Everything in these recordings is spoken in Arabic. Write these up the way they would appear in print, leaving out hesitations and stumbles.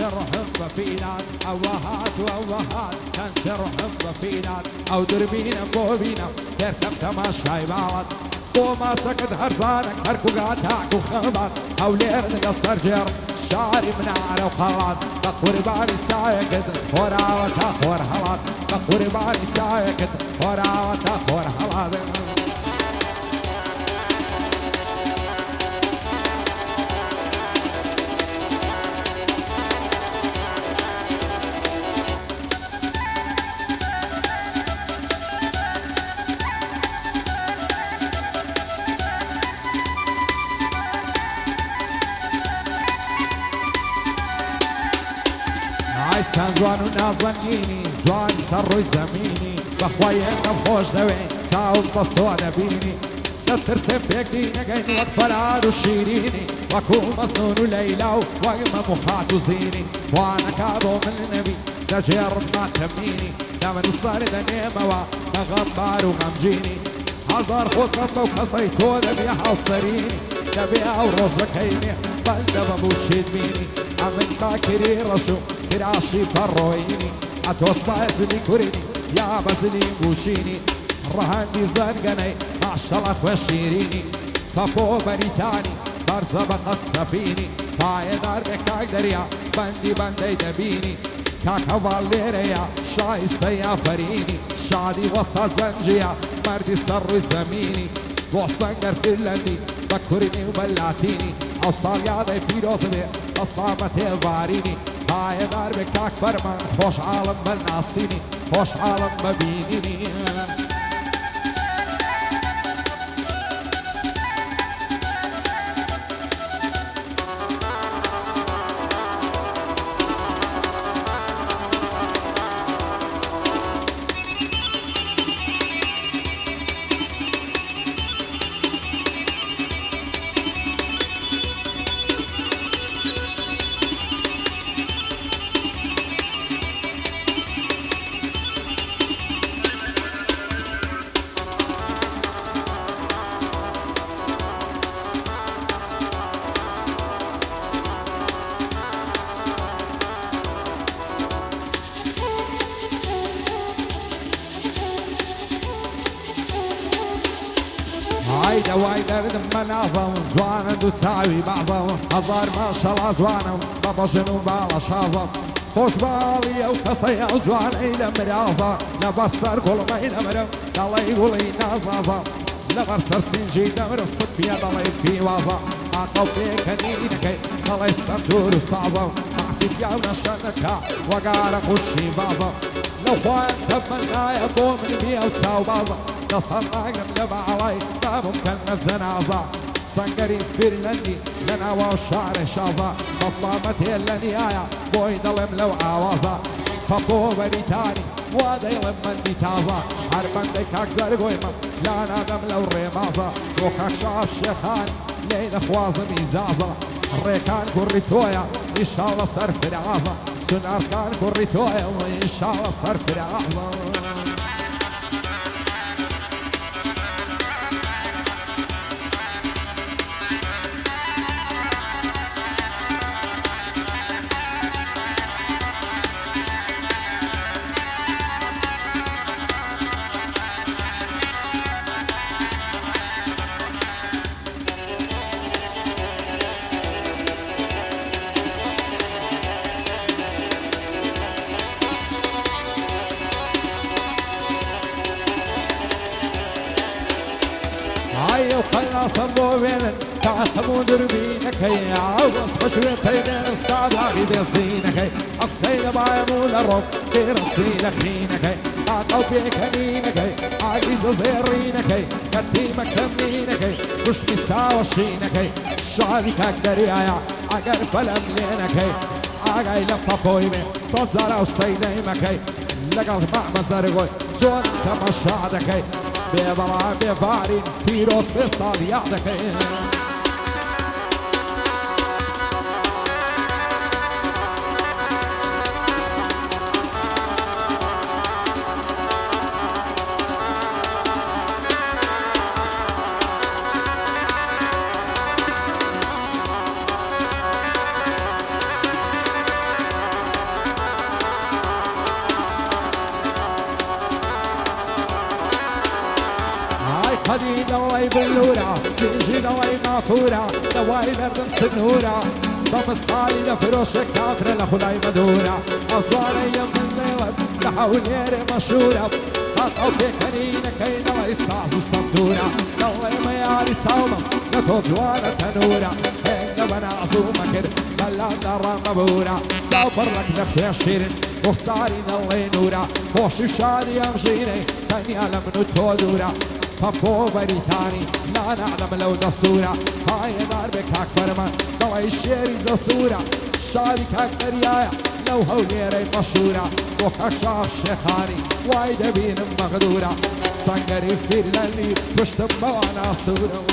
تنشرهم بفينات أوهات وأوهات تنشرهم بفينات أو دربينا بوبينا تركب تماشاي بعض وما سكت هرزانك هركو قاتاك وخبط أو لير نقصر جير شعري من على وخلاط تقور باري سايقد ورا وتاخور هلاط تقور باري سايقد ورا وتاخور هلاط عيسان زوان ونازنيني زوان سروي زميني بخواي نبخوش دوين ساوك بسطو نبيني نترسم بيك دينك وقت فراد وشيريني وكو مصنون وليلى وقم مخات وزيني وانا كابو من النبي تجير ما تميني دامن وصار دنيمة وغمبار وغمجيني هزار خوصم وقصيتو ذبيحة وصريني ذبيحة ورجكيني بلدة بموشيد ميني عمن باكري رشو كراشي فرويني عتوش بايزلي كوريني يا بزلي بوشيني رهاني زنقني معشالله خوشيريني ففو بريتاني برزة بقت سفيني بايدار بكاك دريا بندي دبيني كاكا واليريا شايستا يا فريني شادي وسط زنجيا مردي سر زميني وصنقر فيلندي بكوريني وبلاتيني اوصال يادي بيروزني اصطامتي فاريني هاي دار بكاك فرمان خوش عالم من ناسيني خوش عالم مبينيني وايدة وايدة بدم مناظم زوانا دو تساوي بعظم هزار ما شاء الله زوانا بابا جنو بالا شازم خوش بالي وكسيا وزوانا إلى مرازة لبرسر كل ما إلى مرم دالي يقولي ناز نازم لبرسر سنجي دمر الصبية دالي في وازة عقب بيكنينكي دالي السنتور وصازم معسيب يونا شنكا وقارق وشي بازم لو خوان تبنا يا بو من بيا وساو بازم قصرنا قبل بعلي ما ممكن الزنازة سنقري فيرلندي لنا وشعر شازة بصلامتي النهاية بوي ظلم لو عوازة فبو بريتاني وادي لمن دي تازة حربان ديك اكزر قويمة لا نادم لو ريمازة روحك شاف شيخان لين خوازم إزازة الريكان كوريتويا إن شاء الله صرف العازة سنار كان كوريتويا وإن شاء الله صرف العازة وقلنا صبوا بين تعتموا دربينك هي عوض خشوة بين الصعدة غيب يصينك هي أقصينا بايمون الرب غير الصينك هينك هي عقو بيك هنينك هي عايز زيرينك هي كتيمك تمنينك هي مش بتساوى شينك هي شعرك أقدر يا عقر فلم لينك هي عقاي لفا قويمة صد زرع وصيديمك هي لقل معمل زرقوي زون تمشاعدك هي ببرع بفارين تيروس بصاليادك مافورة لواي لردم سنورة بمسقالي لفروشك كافرة لخلاي مدورة أطوالي من ليلة لحوليري مشهورة قطعوا بيكرينة كينا لا يستعز الصندورة لله ما ياري تصومة لكو جوانا تنورة هينا بنا عزومة كده خلا دارا مبورة سافر لك لخويا شيرين وخسارين الله نورة خوشي شادي أمشيني تاني على منو تودورة فكو بريتاني لا نعلم لو دستورة هاي دار بك أكبر من ضوي الشيري زصورة شادي كاك ريايا لو هوليري مشهورة وكاك شاف شيخاني وايد بين مغدورة سنقري في اللي بشتم وانا اسطورة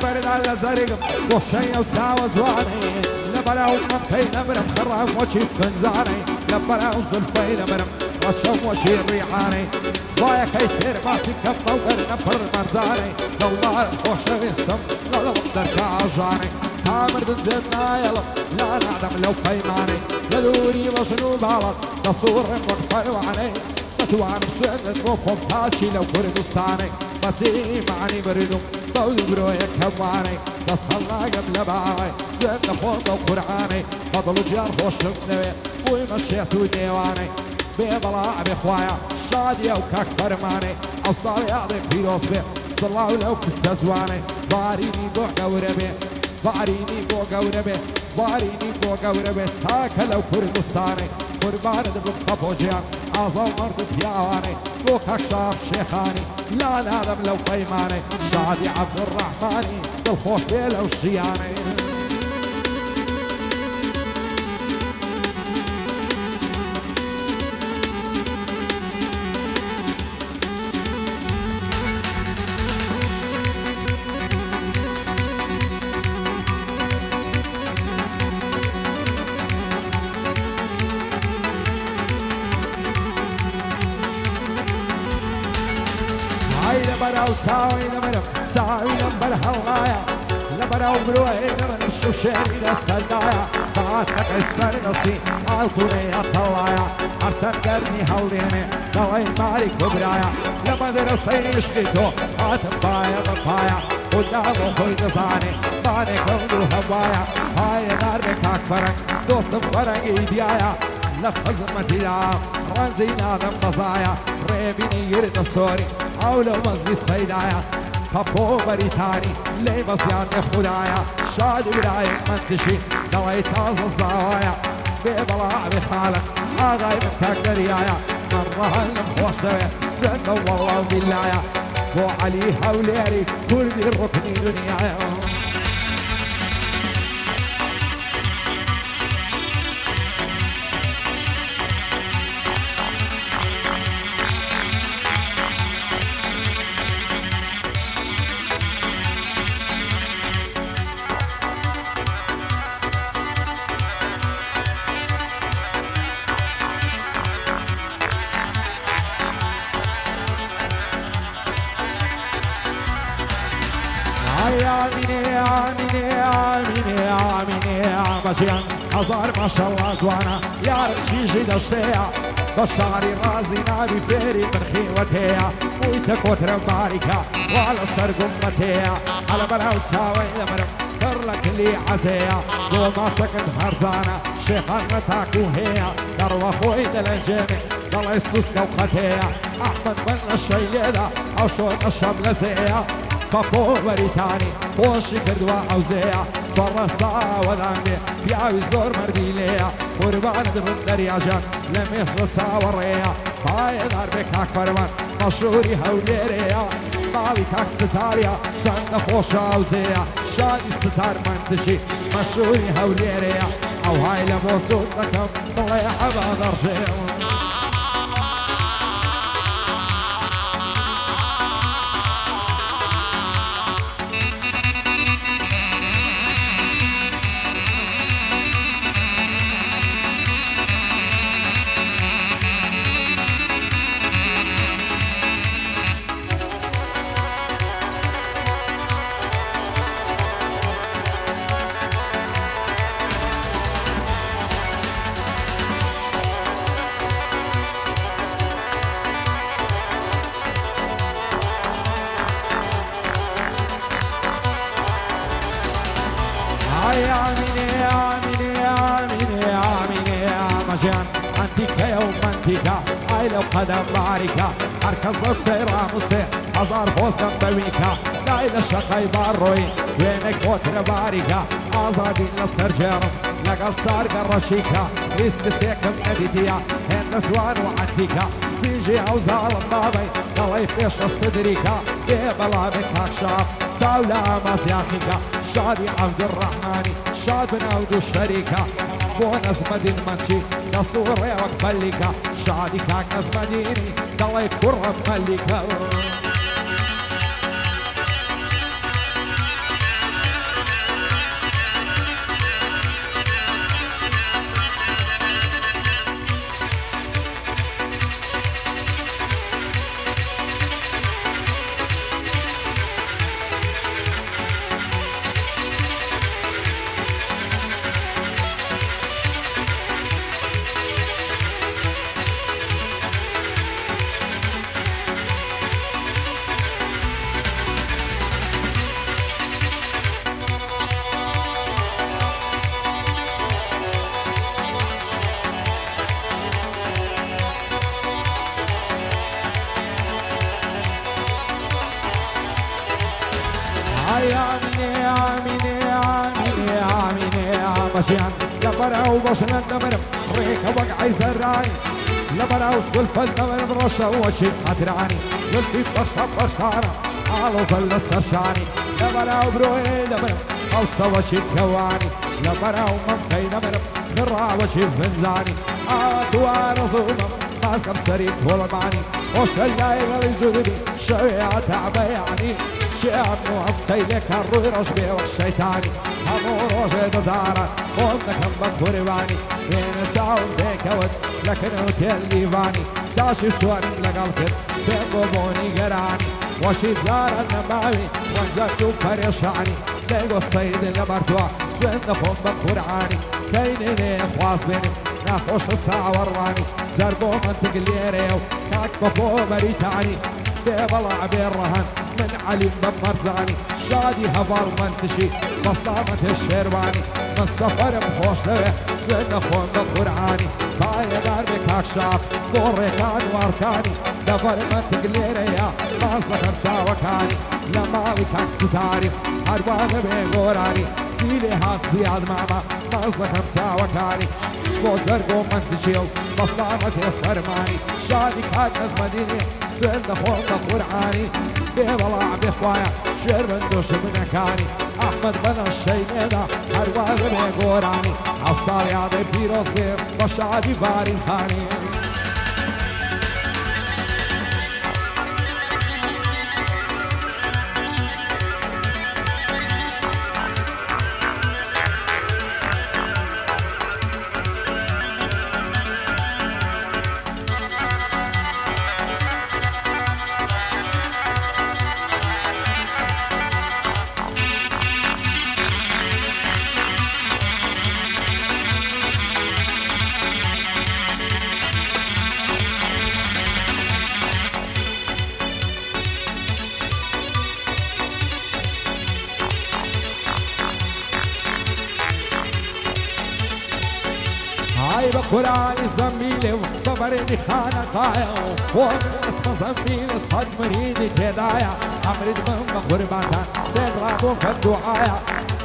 برد على زرقم وشي وساوى زواني لبلا ومكي نمرم خرام وشي فنزاني لبلا وزلفي نمرم وشم وشي الريحاني ضايا كيثير ماسي كفة وقرنا بر مرزاني والله وشي استم ولا وقدر كعجاني تامر بن زدنا يلم لا نعدم لو قيماني لدوري وشنو بالط تصور وقفل وعني متوان بسنة وفهم تاشي لو كردستاني بسي معني بردم ضوي برويك كواني بس هلا قبل بعاي سنة خوضة وقرعاني فضل جار خوش بنوي ومشيت وديواني ببلاع بخوايا شادية وكاك فرماني أوصالي أعطيك في رصبي صلاة ولو كسزواني باريني بوع قوربي باريني بوع قوربي باريني بوع قوربي تاكا لو كردستاني قربان دبن قبوجيان أعظم مرد بياواني وكاك شاف شيخاني لا نادم لو قيماني شادي عبد الرحماني بالخوش بيلا وشياني لبراو ساوي لمرم ساوي لمبر هوايا لبراو بروي لمرم شوشيني دستالدايا ساعتك السر نصي عالكوريا طوايا عرسان قرني هوليني دواي مالي كبرايا لما درسي يشكيتو عاتم بايا ببايا قدامو خوي دزاني باني كودو هوايا هاي نار بكاك فرق دوستم فرق ايديايا لخزمتي دعام رانزي نادم بزايا ريبيني يرد السوري أولو مزدي السيدايا كابو بريتاني لي بس يعني خدايا شادي برايك منتشي دواي تاز الزوايا ببلاع بخالك آغاي من كاكدريايا مرة هلم خوش دوي سنة والله وباللايا بو علي هوليري كردي الركني دنيايا ماشيان هزار ما شاء الله زوانا يا رب شي دشتيا بشاري رازي نابي فيري من خيوتيا ويتك وتر باركة وعلى السرق امتيا على بلاو ساوي لمرم كرلك اللي عزيا وما سكن هرزانا شيخان تاكو هيا كروا خوي دلنجيني ضل يسوس كوقتيا احمد من الشيدة او شو الشمل زيا بەپۆ وەریتانی خۆشی کردووە ئەوزەیە فەڕەساوەدانێ پیاوی زۆر مەردی لێیە قوربانت بم دەریاژان لە مێخڵە چاوەڕێیە پایەدار بێ کاک فەرمان مەشهوری هەولێرەیە ماڵی کاک ستارە چەندە خۆشە ئەوزەیە شادی ستارمەندشی مەشهوری هەولێرەیە ئەو های لە بۆ زۆر دەکەم بڵێ حەبا دەڕژێ أنتيكا يوم أنتيكا أي لو قدم باريكا هركز ضد سيرا موسي هزار فوز كم بويكا لا إلى الشقاي باروي وينك وتر باريكا آزادين للسرجرم لقل صار قرشيكا اسم سيكم نبيتيا هن نسوان وعنتيكا سيجي أو زال بابي ضلي فيش الصدريكا يبلا بك هكشاف ساولا ما سياخيكا شادي عبد الرحماني شاد بن عبد الشريكة بونس مدين منشي نصور وقت ملكة شادي كاك ناس مديني ضلي كرة ملكة مشيان لبراو بوشنا الدمر ريكا وقعي زراني لبراو سلفة الدمر برشا وشي أدراني للفي بشا بشارة على ظل السرشاني لبراو بروي دمر أوسا وشي كواني لبراو ممكي دمر خرا وشي فنزاني دوار زومم ماسكم سريك والماني وش اللاي غلي زودي شوية تعبياني شعب نوعب سيلك الروي رشبي والشيطاني همو روجي دزارة قومنا كم بكوريواني بين ساون بيكوت لكن اوتيل ليفاني ساشي سواري لقلبك بيبوبوني قراني وشي زارة النماوي وانزلتو فريشاني ليقو الصيد اللي برتوا سوين خم بكورعاني كيني ليه خواص بيني ناخوش تساع وراني زربو منطق الليريو كاك بفو مريتاني بيبلع بالرهن من علي بمرزاني شادي هفر منتشي بصلامة الشيرواني من السفر بخوش لوي سوين خون بقرعاني باية دار بكاك شاف بوريكان واركاني دفر منطق الليريا مازلة خمسة وكاني لما بكاك ستاري هربان بيغوراني سيلي هات زياد ماما مازلة خمسة وكاني بوزرقو منتشيو بصلامة الفرماني شادي كاك نزمديني سوين خون بقرعاني بيبلع بخوايا شير من دوش منكاني احمد بن الشينيدا هرواز بيغوراني عصار ياضي بيروز بير بشادي باري خاني هاي بقراني زميلي وببردي خانقايا ومن اسم زميلي صد مريدي كدايا أمرد من مغرباتان تضربوا في الدعايا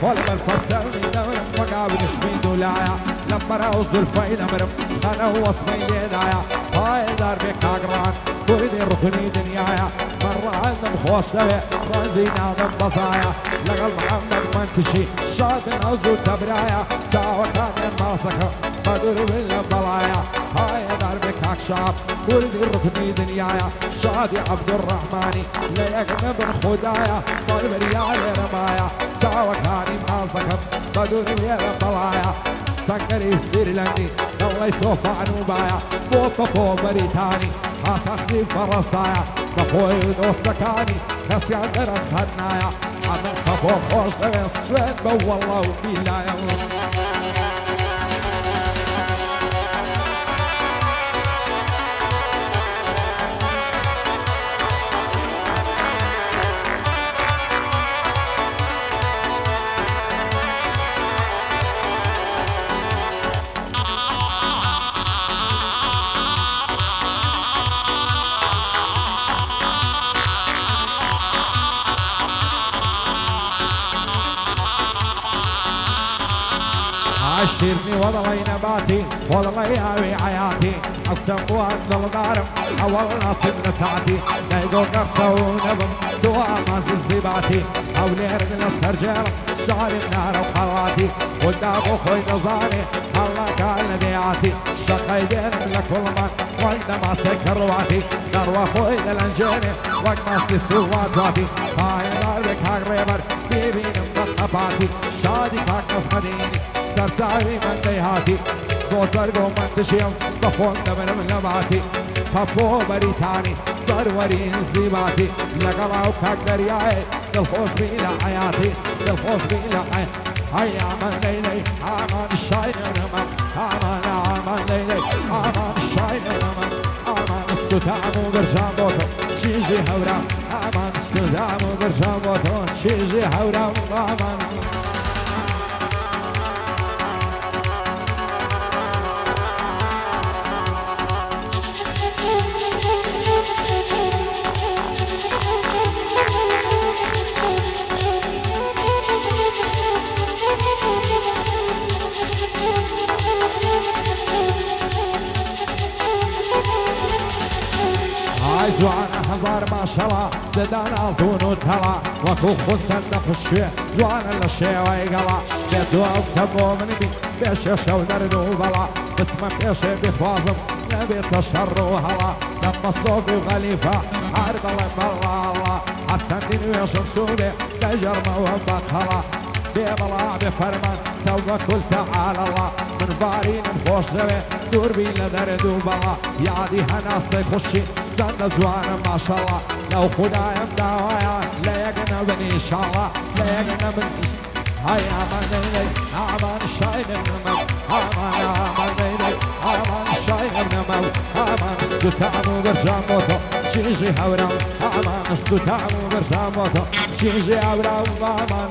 والبا الفرساني دورم وقابل شميد ولايا لما راوز الفايدة مرم خانه وصمي ليدايا هاي دار بك أقران كوردي ركني دنيايا مرة عندهم خوش دوي رانزينا ضم بصايا لقل محمد منتشي شاد نوزو تبرايا ساوى كان ماسكه قدر بالبلايا هاي دار بك أكشاف كوردي ركني دنيايا شادي عبد الرحماني لا يقنب خدايا صلب ريال رمايا ساوى كان ماسكه قدر بالبلايا سكري فيرلندي الله يتوفى نوبايا بوبا بريتاني أساسي فرصايا بخوي دوستكاني نسيان درن خدنايا عمل خبو خوش دوين سوين بو والله وبيلايا عشرني والله نباتي والله ياوي حياتي اقسم وان الغارم اول نصب نسعتي نيقو قرصة ونبم دوامات الزباتي حولي رجل استرجل شعري بنار وخواتي قدام اخوي نظامي الله كان ديعاتي شقي دين لك والله وقت ما سكر رواتي نروى اخوي للانجيني وقت ما استسوات واتي هاي داربك هاك ريبر بيبين مقطباتي شادي كاك نصمديني سرساري من ديهاتي دوزر قوم من تشيم ضفون دمر من لباتي خفو بريتاني سرورين زيباتي لقلاو كاك درياي دلخوش بيلا حياتي دلخوش بيلا هيا من ليلي امان الشاين نمم امان ليلي امان الشاين نمم امان الستام وبرجام بوتو شيجي هورام امان الستام وبرجام بوتو شيجي هورام امان زوانا هزار ما شاء الله ددان الطون وتلا وكو خود صندق الشيء زوانا للشيء ويقلا بيدو السبو من بي بيش شو نردو بلا اسمه بيش بيخوازم نبي تشر وهلا لما الصوفي وغليفة عرض الله بالله الله حسن دين ويشم سوري تجرم وبقلا بيبلا بفرمان توكل تعالى الله من فارين مخوش دوي دور بي لدردو بلا يادي هناسي خشي سنة زوانا ما شاء الله لو خدايا مداوايا لا يقنبني ان شاء الله لا يقنبني هاي امان ليلي امان الشاين ابن امان ليلي امان الشاين ابن امان الستام وبرجام موتو شيجي هورام امان الستام وبرجام موتو شيجي هورام امان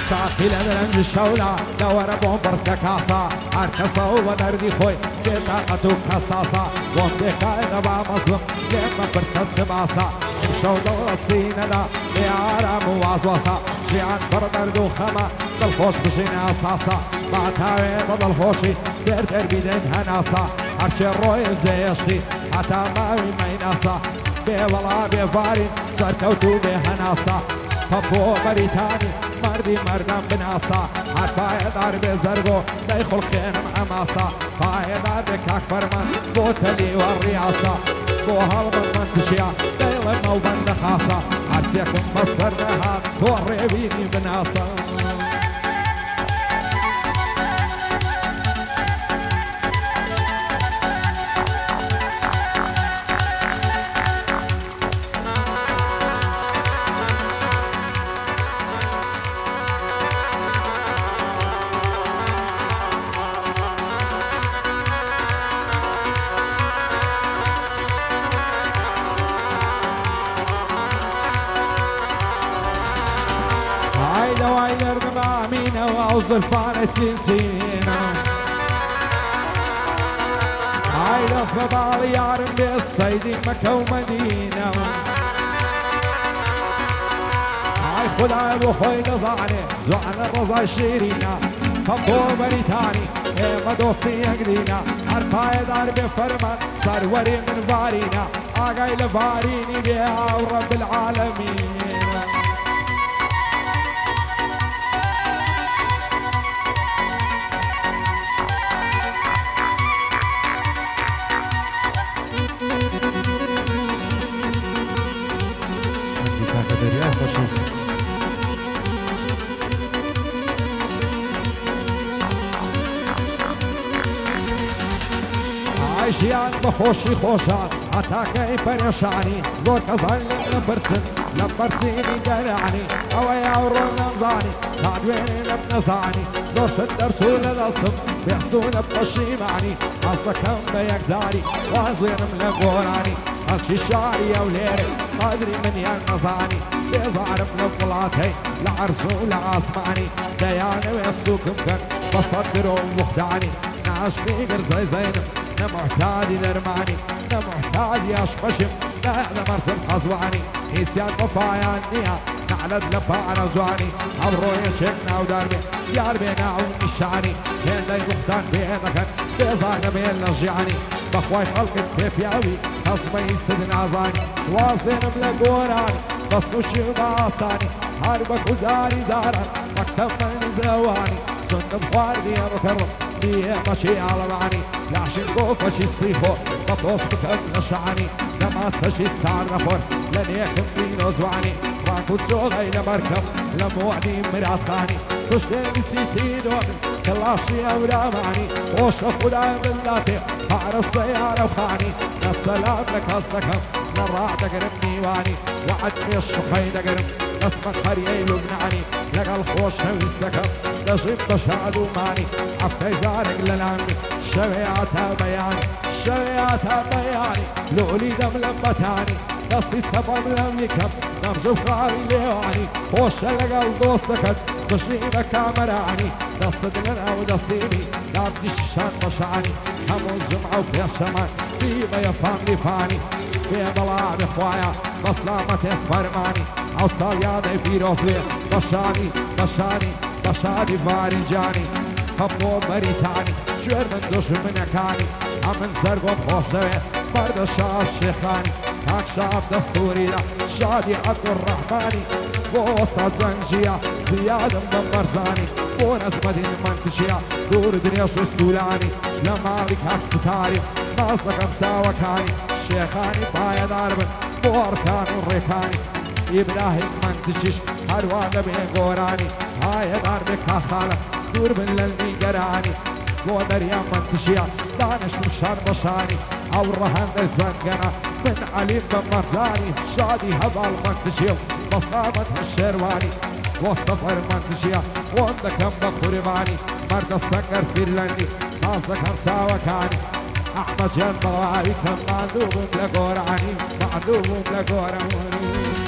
ساقي لبرنج الشولة دور بومبر كاسة عركسة ودردي خوي بطاقته كساسة ومدك غبا مظلم لما فرصة سباسة مشو دور السينة دا لعارة موازواسة شيعان بردرد وخما بالخوش بجينا أساسة بعتاوي بضل خوشي دير بيدين هناسة عرش الروي زيشتي حتى ماوي ميناسة بيولا بيفارين سركوتو بهناسة خبو بريتاني مردي مردم بناسا حتى دار بزرقو دايخل خينم عماسا هاي دار بكاك فرمان بوتلي والرياسة بو هالمن منتشيا دايلم وبند خاصة عرسيكم مصر نهار توري بيني بناسا وزلفاني تنسينا هاي نصب بالي يارم بالصيدي مكة ومدينة هاي خداي بخوي نزعني زعنا الرضا شيرينا فبو بريتاني ما دوستي يقدينا عرفاي دار بفرمان سروري من فارينا آقاي لفاريني بيها ورب العالمين عايشيان بخوشي خوشان عتاكي بريشاني زور كزان لبرسن لبرسيني قرعني اويا ورون نمزاني تعدويني لبنزاني زور شد رسول الأصلم بيحسون بقشي معني أصلكم بيك زاري وازوين ملقوراني هالشي شعري يا وليري ما ادري من ينزاني بيزعرف لبلاتي لعرسو لعاسمعني دياني ويسوك مكن بصدرو مخدعني نعشقي قرزي زينب نمحتاج يرمعني نمحتاج يشبشم لا مرسم قزوعني نسيان وفايا النية نعلد لفاعنا وزواني عبرو يشكنا وداربي ياربينا ونشعني كين داي مختان بينكن بيزانا بين لجعني بخواي خلق التفياوي خصمي سدن عزاني واصلين ملقوراني بصنو شباساني هاربك وزاري زاران مكتب من زواني سن بخواردي يا مكرم بيه ماشي على معني لعشن قوفش الصيخو بطوس بكم نشعني لما سشي السعر نفر لن يكن بينو زواني راكو تسوغي لمركب لموعدي مرات خاني تشتين سيتين وقت كلاشي أولا معني وش خدا باللاتي عرف سيارة وخاني السلام لك أصلكم مرات تقربني واني وعدني الشقي تقرب اسمك خريي لبناني لقى الخوش ويستكم لجيب تشعدو ماني عفتي زارق للعمي شويعتها بياني شويعتها بياني لولي دم لمتاني دستي سبب لميكم نمجو خاري ليواني خوش لقى الدوستكت تشريبك كامراني دست دلنا ودستيني لابدي الشان مشاني همو الجمعة وفي الشمان بيبا يفهم لفاني بيبا الله بخوايا بسلامة فرماني اوصال يادي في روزي بشاني بشاني بشاني فاري جاني خبو بريتاني شوير من دوش منكاني امن زرقون خوش دوي مرد الشعب شيخاني هاك شعب دستوري دا شادي عبد الرحماني بوسط زنجية زيادة من مرزاني بونس مدين منتشية دور دنيا شو السولاني لما بك هاك ستاري ناصلك امساوة كاني شيخاني بايا داربن بوركان الريكاني إبراهيم منتشيش هروان بين قوراني هاي دار بك خالق دور من للمي قراني قو دريا منتشية دانش مشان بشاني او رهن الزنقنا من عليم بمرزاني شادي هبال منتشية بصامة الشرواني والسفر منتشية وندكم بقرباني مرد السنقر فيرلندي ناصلك همساوة كاني احمد جان ضواعي كم معلوم لقوراني معلوم لقوراني